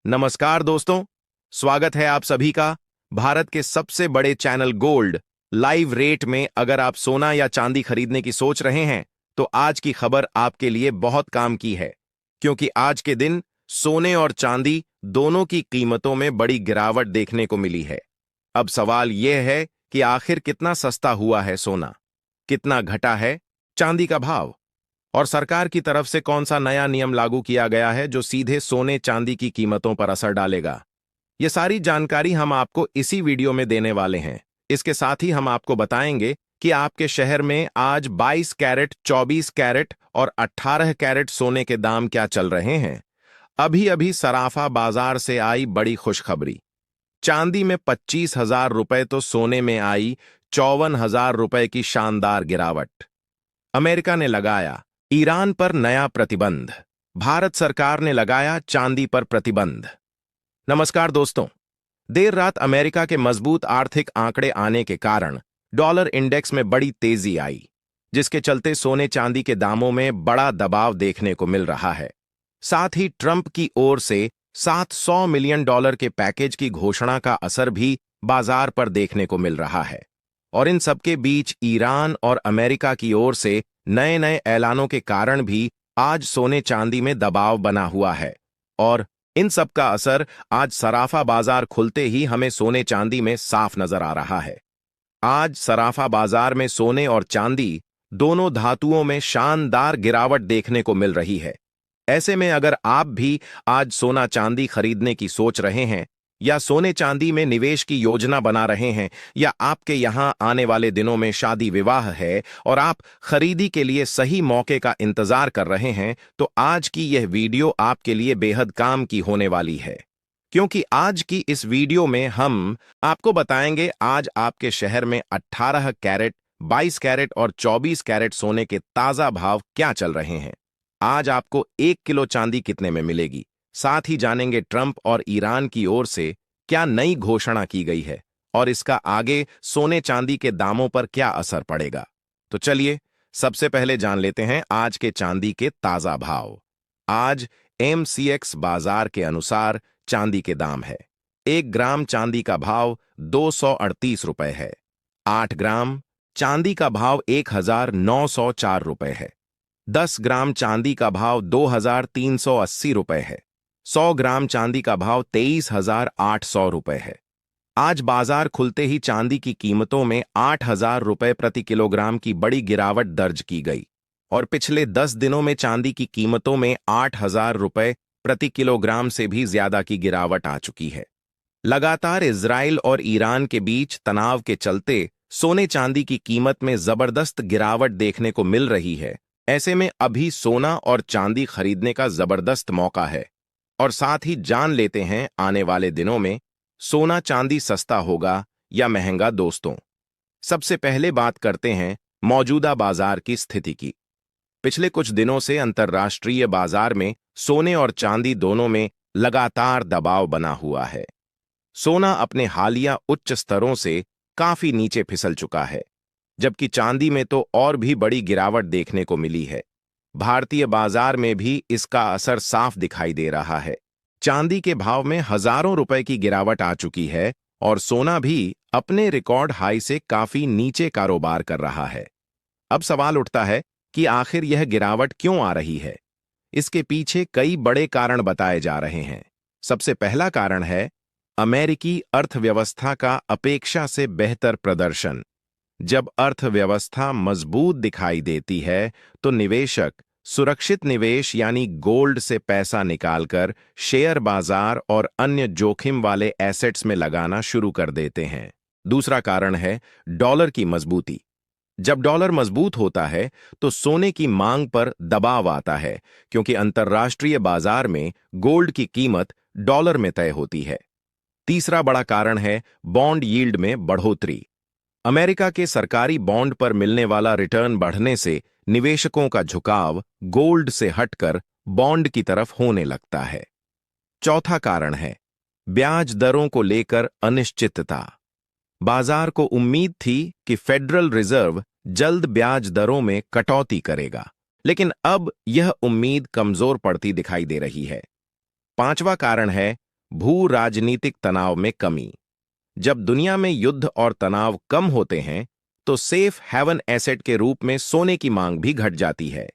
नमस्कार दोस्तों, स्वागत है आप सभी का भारत के सबसे बड़े चैनल गोल्ड लाइव रेट में। अगर आप सोना या चांदी खरीदने की सोच रहे हैं तो आज की खबर आपके लिए बहुत काम की है, क्योंकि आज के दिन सोने और चांदी दोनों की कीमतों में बड़ी गिरावट देखने को मिली है। अब सवाल यह है कि आखिर कितना सस्ता हुआ है सोना, कितना घटा है चांदी का भाव, और सरकार की तरफ से कौन सा नया नियम लागू किया गया है जो सीधे सोने चांदी की कीमतों पर असर डालेगा। ये सारी जानकारी हम आपको इसी वीडियो में देने वाले हैं। इसके साथ ही हम आपको बताएंगे कि आपके शहर में आज 22 कैरेट, 24 कैरेट और 18 कैरेट सोने के दाम क्या चल रहे हैं। अभी अभी सराफा बाजार से आई बड़ी खुशखबरी। चांदी में 25,000 रुपए तो सोने में आई 54,000 रुपए की शानदार गिरावट। अमेरिका ने लगाया ईरान पर नया प्रतिबंध, भारत सरकार ने लगाया चांदी पर प्रतिबंध। नमस्कार दोस्तों, देर रात अमेरिका के मजबूत आर्थिक आंकड़े आने के कारण डॉलर इंडेक्स में बड़ी तेजी आई, जिसके चलते सोने चांदी के दामों में बड़ा दबाव देखने को मिल रहा है। साथ ही ट्रंप की ओर से $700 मिलियन के पैकेज की घोषणा का असर भी बाजार पर देखने को मिल रहा है। और इन सबके बीच ईरान और अमेरिका की ओर से नए नए ऐलानों के कारण भी आज सोने चांदी में दबाव बना हुआ है। और इन सब का असर आज सराफा बाजार खुलते ही हमें सोने चांदी में साफ नजर आ रहा है। आज सराफा बाजार में सोने और चांदी दोनों धातुओं में शानदार गिरावट देखने को मिल रही है। ऐसे में अगर आप भी आज सोना चांदी खरीदने की सोच रहे हैं, या सोने चांदी में निवेश की योजना बना रहे हैं, या आपके यहां आने वाले दिनों में शादी विवाह है और आप खरीदी के लिए सही मौके का इंतजार कर रहे हैं, तो आज की यह वीडियो आपके लिए बेहद काम की होने वाली है। क्योंकि आज की इस वीडियो में हम आपको बताएंगे आज आपके शहर में 18 कैरेट, 22 कैरेट और 24 कैरेट सोने के ताजा भाव क्या चल रहे हैं। आज आपको 1 किलो चांदी कितने में मिलेगी। साथ ही जानेंगे ट्रंप और ईरान की ओर से क्या नई घोषणा की गई है और इसका आगे सोने चांदी के दामों पर क्या असर पड़ेगा। तो चलिए सबसे पहले जान लेते हैं आज के चांदी के ताजा भाव। आज MCX बाजार के अनुसार चांदी के दाम है। 1 ग्राम चांदी का भाव 238 रुपए है। 8 ग्राम चांदी का भाव 1,904 रुपए है। 10 ग्राम चांदी का भाव 2,380 रुपए है। 100 ग्राम चांदी का भाव 23,800 रुपए है। आज बाजार खुलते ही चांदी की कीमतों में 8,000 रुपए प्रति किलोग्राम की बड़ी गिरावट दर्ज की गई और पिछले 10 दिनों में चांदी की कीमतों में 8,000 रुपए प्रति किलोग्राम से भी ज्यादा की गिरावट आ चुकी है। लगातार इजराइल और ईरान के बीच तनाव के चलते सोने चांदी की कीमत में जबरदस्त गिरावट देखने को मिल रही है। ऐसे में अभी सोना और चांदी खरीदने का जबरदस्त मौका है। और साथ ही जान लेते हैं आने वाले दिनों में सोना चांदी सस्ता होगा या महंगा। दोस्तों, सबसे पहले बात करते हैं मौजूदा बाजार की स्थिति की। पिछले कुछ दिनों से अंतर्राष्ट्रीय बाजार में सोने और चांदी दोनों में लगातार दबाव बना हुआ है। सोना अपने हालिया उच्च स्तरों से काफी नीचे फिसल चुका है, जबकि चांदी में तो और भी बड़ी गिरावट देखने को मिली है। भारतीय बाजार में भी इसका असर साफ दिखाई दे रहा है। चांदी के भाव में हजारों रुपए की गिरावट आ चुकी है और सोना भी अपने रिकॉर्ड हाई से काफी नीचे कारोबार कर रहा है। अब सवाल उठता है कि आखिर यह गिरावट क्यों आ रही है। इसके पीछे कई बड़े कारण बताए जा रहे हैं। सबसे पहला कारण है अमेरिकी अर्थव्यवस्था का अपेक्षा से बेहतर प्रदर्शन। जब अर्थव्यवस्था मजबूत दिखाई देती है तो निवेशक सुरक्षित निवेश यानी गोल्ड से पैसा निकालकर शेयर बाजार और अन्य जोखिम वाले एसेट्स में लगाना शुरू कर देते हैं। दूसरा कारण है डॉलर की मजबूती। जब डॉलर मजबूत होता है तो सोने की मांग पर दबाव आता है, क्योंकि अंतर्राष्ट्रीय बाजार में गोल्ड की कीमत डॉलर में तय होती है। तीसरा बड़ा कारण है बॉन्ड यील्ड में बढ़ोतरी। अमेरिका के सरकारी बॉन्ड पर मिलने वाला रिटर्न बढ़ने से निवेशकों का झुकाव गोल्ड से हटकर बॉन्ड की तरफ होने लगता है। चौथा कारण है ब्याज दरों को लेकर अनिश्चितता। बाजार को उम्मीद थी कि फेडरल रिजर्व जल्द ब्याज दरों में कटौती करेगा, लेकिन अब यह उम्मीद कमजोर पड़ती दिखाई दे रही है। पांचवा कारण है भू राजनीतिक तनाव में कमी। जब दुनिया में युद्ध और तनाव कम होते हैं तो सेफ हेवन एसेट के रूप में सोने की मांग भी घट जाती है।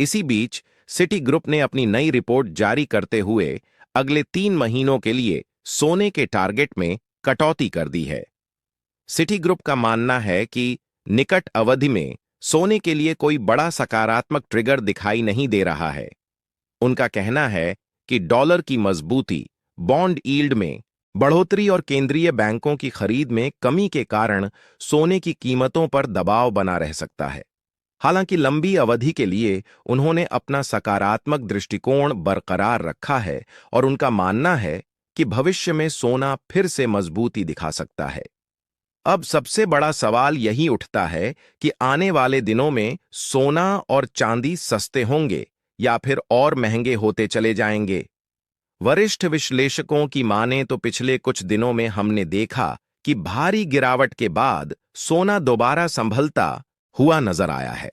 इसी बीच सिटी ग्रुप ने अपनी नई रिपोर्ट जारी करते हुए अगले 3 महीनों के लिए सोने के टारगेट में कटौती कर दी है। सिटी ग्रुप का मानना है कि निकट अवधि में सोने के लिए कोई बड़ा सकारात्मक ट्रिगर दिखाई नहीं दे रहा है। उनका कहना है कि डॉलर की मजबूती, बॉन्ड यील्ड में बढ़ोतरी और केंद्रीय बैंकों की खरीद में कमी के कारण सोने की कीमतों पर दबाव बना रह सकता है। हालांकि लंबी अवधि के लिए उन्होंने अपना सकारात्मक दृष्टिकोण बरकरार रखा है और उनका मानना है कि भविष्य में सोना फिर से मजबूती दिखा सकता है। अब सबसे बड़ा सवाल यही उठता है कि आने वाले दिनों में सोना और चांदी सस्ते होंगे या फिर और महंगे होते चले जाएंगे। वरिष्ठ विश्लेषकों की माने तो पिछले कुछ दिनों में हमने देखा कि भारी गिरावट के बाद सोना दोबारा संभलता हुआ नजर आया है।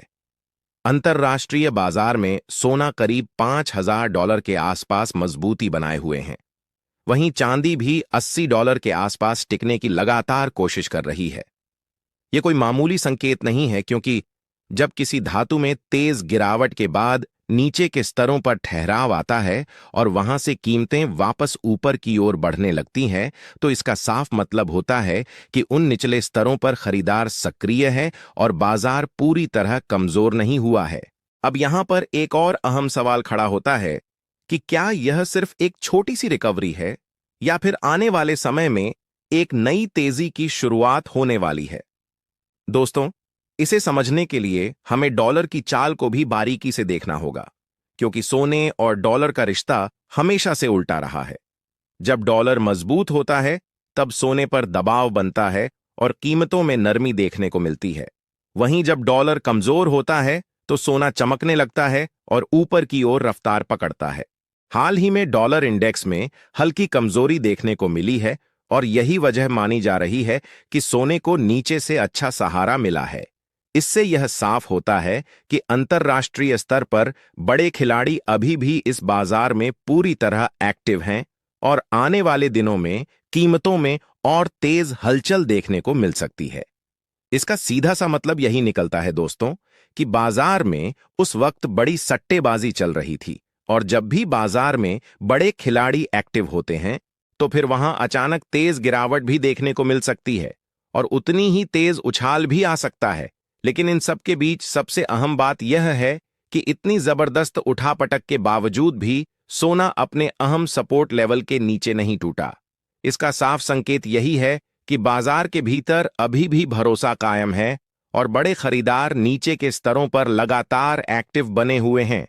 अंतर्राष्ट्रीय बाजार में सोना करीब $5,000 के आसपास मजबूती बनाए हुए हैं। वहीं चांदी भी $80 के आसपास टिकने की लगातार कोशिश कर रही है। यह कोई मामूली संकेत नहीं है, क्योंकि जब किसी धातु में तेज गिरावट के बाद नीचे के स्तरों पर ठहराव आता है और वहां से कीमतें वापस ऊपर की ओर बढ़ने लगती हैं, तो इसका साफ मतलब होता है कि उन निचले स्तरों पर खरीदार सक्रिय है और बाजार पूरी तरह कमजोर नहीं हुआ है। अब यहां पर एक और अहम सवाल खड़ा होता है कि क्या यह सिर्फ एक छोटी सी रिकवरी है या फिर आने वाले समय में एक नई तेजी की शुरुआत होने वाली है। दोस्तों, इसे समझने के लिए हमें डॉलर की चाल को भी बारीकी से देखना होगा, क्योंकि सोने और डॉलर का रिश्ता हमेशा से उल्टा रहा है। जब डॉलर मजबूत होता है तब सोने पर दबाव बनता है और कीमतों में नरमी देखने को मिलती है। वहीं जब डॉलर कमजोर होता है तो सोना चमकने लगता है और ऊपर की ओर रफ्तार पकड़ता है। हाल ही में डॉलर इंडेक्स में हल्की कमजोरी देखने को मिली है और यही वजह मानी जा रही है कि सोने को नीचे से अच्छा सहारा मिला है। इससे यह साफ होता है कि अंतर्राष्ट्रीय स्तर पर बड़े खिलाड़ी अभी भी इस बाजार में पूरी तरह एक्टिव हैं और आने वाले दिनों में कीमतों में और तेज हलचल देखने को मिल सकती है। इसका सीधा सा मतलब यही निकलता है दोस्तों कि बाजार में उस वक्त बड़ी सट्टेबाजी चल रही थी, और जब भी बाजार में बड़े खिलाड़ी एक्टिव होते हैं तो फिर वहां अचानक तेज गिरावट भी देखने को मिल सकती है और उतनी ही तेज उछाल भी आ सकता है। लेकिन इन सब के बीच सबसे अहम बात यह है कि इतनी जबरदस्त उठापटक के बावजूद भी सोना अपने अहम सपोर्ट लेवल के नीचे नहीं टूटा। इसका साफ संकेत यही है कि बाजार के भीतर अभी भी भरोसा कायम है और बड़े खरीदार नीचे के स्तरों पर लगातार एक्टिव बने हुए हैं,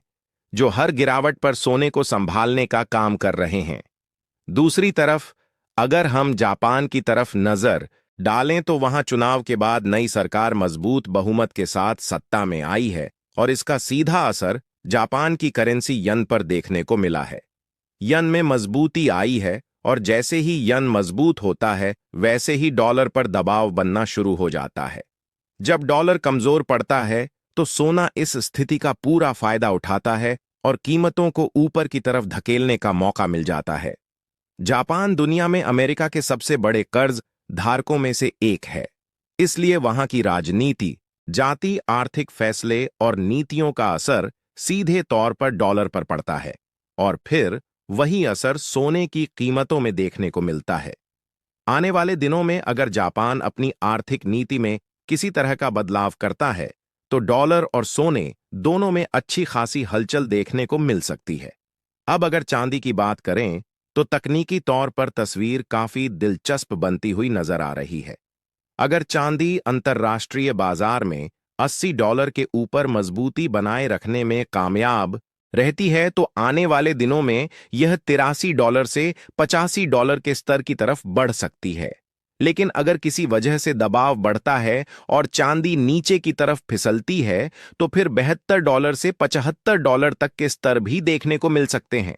जो हर गिरावट पर सोने को संभालने का काम कर रहे हैं। दूसरी तरफ अगर हम जापान की तरफ नजर डालें तो वहां चुनाव के बाद नई सरकार मजबूत बहुमत के साथ सत्ता में आई है और इसका सीधा असर जापान की करेंसी यन पर देखने को मिला है। यन में मजबूती आई है और जैसे ही यन मजबूत होता है वैसे ही डॉलर पर दबाव बनना शुरू हो जाता है। जब डॉलर कमजोर पड़ता है तो सोना इस स्थिति का पूरा फायदा उठाता है और कीमतों को ऊपर की तरफ धकेलने का मौका मिल जाता है। जापान दुनिया में अमेरिका के सबसे बड़े कर्ज धारकों में से एक है, इसलिए वहां की राजनीति, जाति आर्थिक फैसले और नीतियों का असर सीधे तौर पर डॉलर पर पड़ता है और फिर वही असर सोने की कीमतों में देखने को मिलता है। आने वाले दिनों में अगर जापान अपनी आर्थिक नीति में किसी तरह का बदलाव करता है तो डॉलर और सोने दोनों में अच्छी खासी हलचल देखने को मिल सकती है। अब अगर चांदी की बात करें तो तकनीकी तौर पर तस्वीर काफी दिलचस्प बनती हुई नजर आ रही है। अगर चांदी अंतर्राष्ट्रीय बाजार में $80 के ऊपर मजबूती बनाए रखने में कामयाब रहती है तो आने वाले दिनों में यह $83 से $85 के स्तर की तरफ बढ़ सकती है। लेकिन अगर किसी वजह से दबाव बढ़ता है और चांदी नीचे की तरफ फिसलती है तो फिर $72 से $75 तक के स्तर भी देखने को मिल सकते हैं।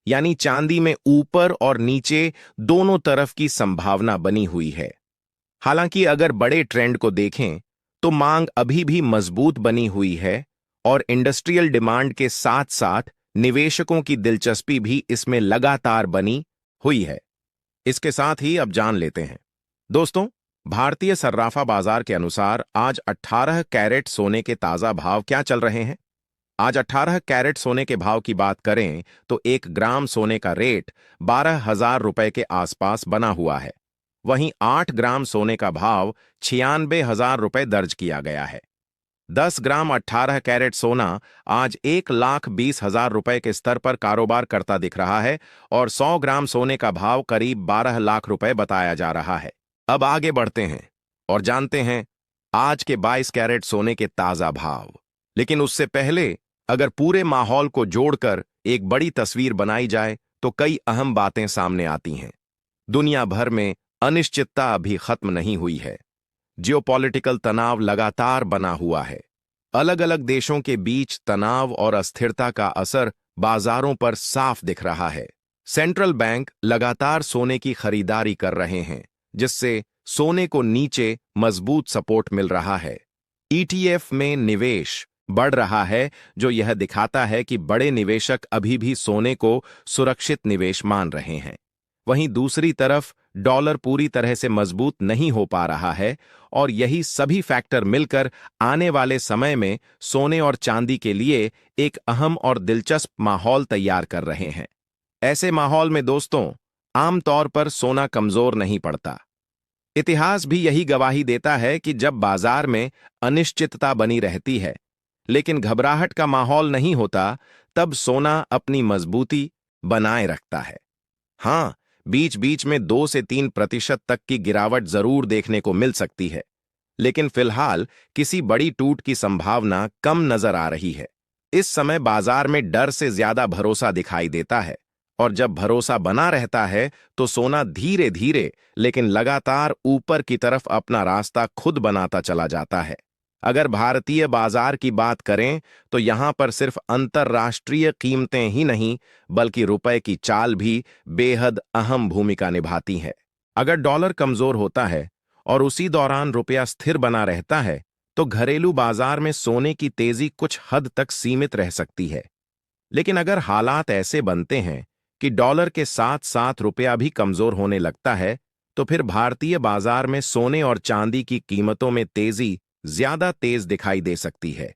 यानी चांदी में ऊपर और नीचे दोनों तरफ की संभावना बनी हुई है। हालांकि अगर बड़े ट्रेंड को देखें तो मांग अभी भी मजबूत बनी हुई है और इंडस्ट्रियल डिमांड के साथ साथ निवेशकों की दिलचस्पी भी इसमें लगातार बनी हुई है। इसके साथ ही अब जान लेते हैं दोस्तों, भारतीय सर्राफा बाजार के अनुसार आज 18 कैरेट सोने के ताजा भाव क्या चल रहे हैं। आज 18 कैरेट सोने के भाव की बात करें तो 1 ग्राम सोने का रेट 12,000 रुपए के आसपास बना हुआ है। वहीं 8 ग्राम सोने का भाव 96,000 रुपए दर्ज किया गया है। 10 ग्राम 18 कैरेट सोना आज 1,20,000 रुपए के स्तर पर कारोबार करता दिख रहा है और 100 ग्राम सोने का भाव करीब 12 लाख रुपए बताया जा रहा है। अब आगे बढ़ते हैं और जानते हैं आज के 22 कैरेट सोने के ताजा भाव। लेकिन उससे पहले अगर पूरे माहौल को जोड़कर एक बड़ी तस्वीर बनाई जाए तो कई अहम बातें सामने आती हैं। दुनिया भर में अनिश्चितता अभी खत्म नहीं हुई है। जियोपॉलिटिकल तनाव लगातार बना हुआ है। अलग अलग देशों के बीच तनाव और अस्थिरता का असर बाजारों पर साफ दिख रहा है। सेंट्रल बैंक लगातार सोने की खरीदारी कर रहे हैं, जिससे सोने को नीचे मजबूत सपोर्ट मिल रहा है। ईटीएफ में निवेश बढ़ रहा है, जो यह दिखाता है कि बड़े निवेशक अभी भी सोने को सुरक्षित निवेश मान रहे हैं। वहीं दूसरी तरफ डॉलर पूरी तरह से मजबूत नहीं हो पा रहा है और यही सभी फैक्टर मिलकर आने वाले समय में सोने और चांदी के लिए एक अहम और दिलचस्प माहौल तैयार कर रहे हैं। ऐसे माहौल में दोस्तों, आमतौर पर सोना कमजोर नहीं पड़ता। इतिहास भी यही गवाही देता है कि जब बाजार में अनिश्चितता बनी रहती है लेकिन घबराहट का माहौल नहीं होता, तब सोना अपनी मजबूती बनाए रखता है। हां, बीच बीच में 2 से 3% तक की गिरावट जरूर देखने को मिल सकती है, लेकिन फिलहाल किसी बड़ी टूट की संभावना कम नजर आ रही है। इस समय बाजार में डर से ज्यादा भरोसा दिखाई देता है और जब भरोसा बना रहता है तो सोना धीरे धीरे लेकिन लगातार ऊपर की तरफ अपना रास्ता खुद बनाता चला जाता है। अगर भारतीय बाजार की बात करें तो यहां पर सिर्फ अंतर्राष्ट्रीय कीमतें ही नहीं बल्कि रुपए की चाल भी बेहद अहम भूमिका निभाती है। अगर डॉलर कमजोर होता है और उसी दौरान रुपया स्थिर बना रहता है तो घरेलू बाजार में सोने की तेजी कुछ हद तक सीमित रह सकती है। लेकिन अगर हालात ऐसे बनते हैं कि डॉलर के साथ साथ रुपया भी कमजोर होने लगता है तो फिर भारतीय बाजार में सोने और चांदी की कीमतों में तेजी ज्यादा तेज दिखाई दे सकती है।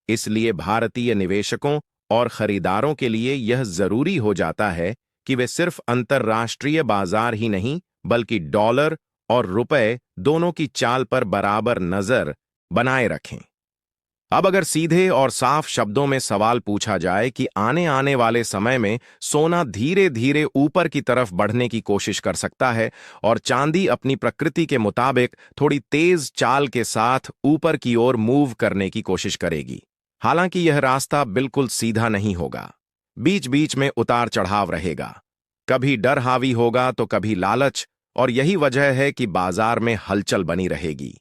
इसलिए भारतीय निवेशकों और खरीदारों के लिए यह जरूरी हो जाता है कि वे सिर्फ अंतर्राष्ट्रीय बाजार ही नहीं बल्कि डॉलर और रुपए दोनों की चाल पर बराबर नजर बनाए रखें। अब अगर सीधे और साफ शब्दों में सवाल पूछा जाए कि आने वाले समय में सोना धीरे धीरे ऊपर की तरफ बढ़ने की कोशिश कर सकता है और चांदी अपनी प्रकृति के मुताबिक थोड़ी तेज चाल के साथ ऊपर की ओर मूव करने की कोशिश करेगी। हालांकि यह रास्ता बिल्कुल सीधा नहीं होगा। बीच बीच में उतार चढ़ाव रहेगा, कभी डर हावी होगा तो कभी लालच, और यही वजह है कि बाजार में हलचल बनी रहेगी।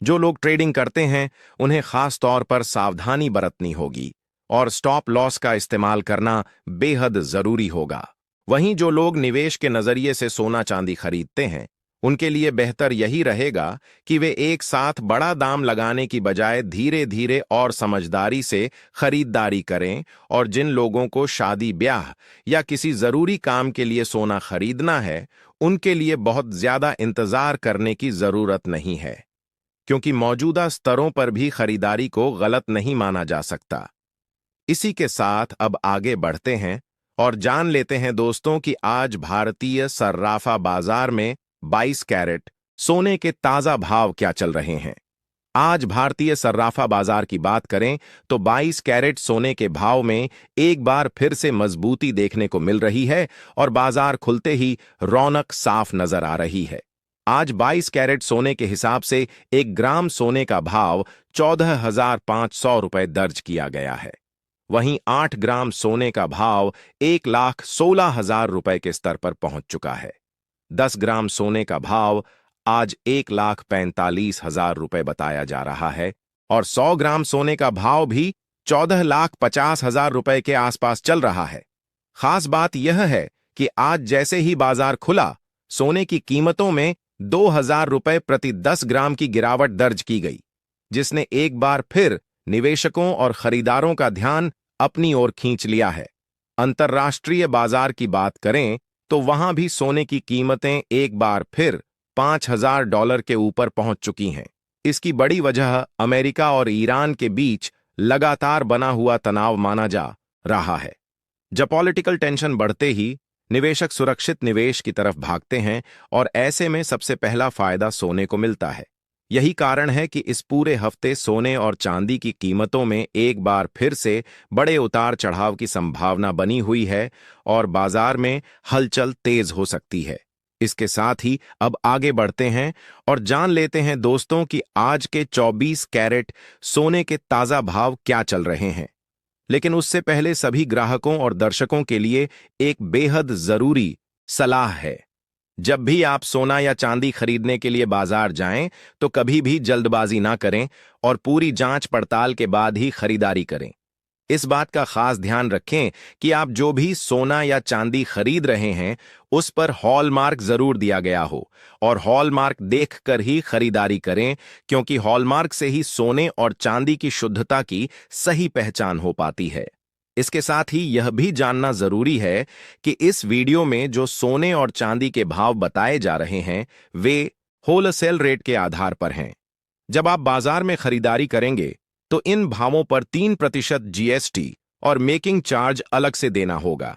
जो लोग ट्रेडिंग करते हैं उन्हें खास तौर पर सावधानी बरतनी होगी और स्टॉप लॉस का इस्तेमाल करना बेहद जरूरी होगा। वहीं जो लोग निवेश के नजरिए से सोना चांदी खरीदते हैं उनके लिए बेहतर यही रहेगा कि वे एक साथ बड़ा दाम लगाने की बजाय धीरे धीरे और समझदारी से खरीदारी करें, और जिन लोगों को शादी ब्याह या किसी जरूरी काम के लिए सोना खरीदना है उनके लिए बहुत ज्यादा इंतजार करने की जरूरत नहीं है, क्योंकि मौजूदा स्तरों पर भी खरीदारी को गलत नहीं माना जा सकता। इसी के साथ अब आगे बढ़ते हैं और जान लेते हैं दोस्तों कि आज भारतीय सर्राफा बाजार में 22 कैरेट सोने के ताजा भाव क्या चल रहे हैं। आज भारतीय सर्राफा बाजार की बात करें तो 22 कैरेट सोने के भाव में एक बार फिर से मजबूती देखने को मिल रही है और बाजार खुलते ही रौनक साफ नजर आ रही है। आज 22 कैरेट सोने के हिसाब से 1 ग्राम सोने का भाव 14,500 रुपए दर्ज किया गया है। वहीं 8 ग्राम सोने का भाव 1,16,000 रुपए के स्तर पर पहुंच चुका है। 10 ग्राम सोने का भाव आज 1,45,000 रुपए बताया जा रहा है और 100 ग्राम सोने का भाव भी 14,50,000 रुपए के आसपास चल रहा है। खास बात यह है कि आज जैसे ही बाजार खुला, सोने की कीमतों में 2,000 रुपए प्रति 10 ग्राम की गिरावट दर्ज की गई, जिसने एक बार फिर निवेशकों और खरीदारों का ध्यान अपनी ओर खींच लिया है। अंतर्राष्ट्रीय बाजार की बात करें तो वहां भी सोने की कीमतें एक बार फिर $5,000 के ऊपर पहुंच चुकी हैं। इसकी बड़ी वजह अमेरिका और ईरान के बीच लगातार बना हुआ तनाव माना जा रहा है। जब पॉलिटिकल टेंशन बढ़ते ही निवेशक सुरक्षित निवेश की तरफ भागते हैं और ऐसे में सबसे पहला फायदा सोने को मिलता है। यही कारण है कि इस पूरे हफ्ते सोने और चांदी की कीमतों में एक बार फिर से बड़े उतार चढ़ाव की संभावना बनी हुई है और बाजार में हलचल तेज हो सकती है। इसके साथ ही अब आगे बढ़ते हैं और जान लेते हैं दोस्तों कि आज के 24 कैरेट सोने के ताजा भाव क्या चल रहे हैं। लेकिन उससे पहले सभी ग्राहकों और दर्शकों के लिए एक बेहद जरूरी सलाह है। जब भी आप सोना या चांदी खरीदने के लिए बाजार जाएं, तो कभी भी जल्दबाजी ना करें और पूरी जांच पड़ताल के बाद ही खरीदारी करें। इस बात का खास ध्यान रखें कि आप जो भी सोना या चांदी खरीद रहे हैं, उस पर हॉलमार्क जरूर दिया गया हो और हॉलमार्क देखकर ही खरीदारी करें, क्योंकि हॉलमार्क से ही सोने और चांदी की शुद्धता की सही पहचान हो पाती है। इसके साथ ही यह भी जानना जरूरी है कि इस वीडियो में जो सोने और चांदी के भाव बताए जा रहे हैं, वे होलसेल रेट के आधार पर हैं। जब आप बाजार में खरीदारी करेंगे तो इन भावों पर 3% जीएसटी और मेकिंग चार्ज अलग से देना होगा,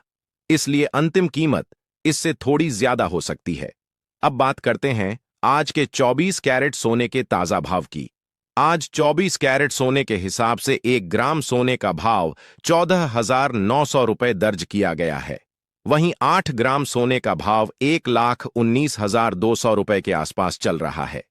इसलिए अंतिम कीमत इससे थोड़ी ज्यादा हो सकती है। अब बात करते हैं आज के 24 कैरेट सोने के ताजा भाव की। आज 24 कैरेट सोने के हिसाब से 1 ग्राम सोने का भाव 14,900 रुपये दर्ज किया गया है। वहीं 8 ग्राम सोने का भाव 1,19,200 रुपये के आसपास चल रहा है।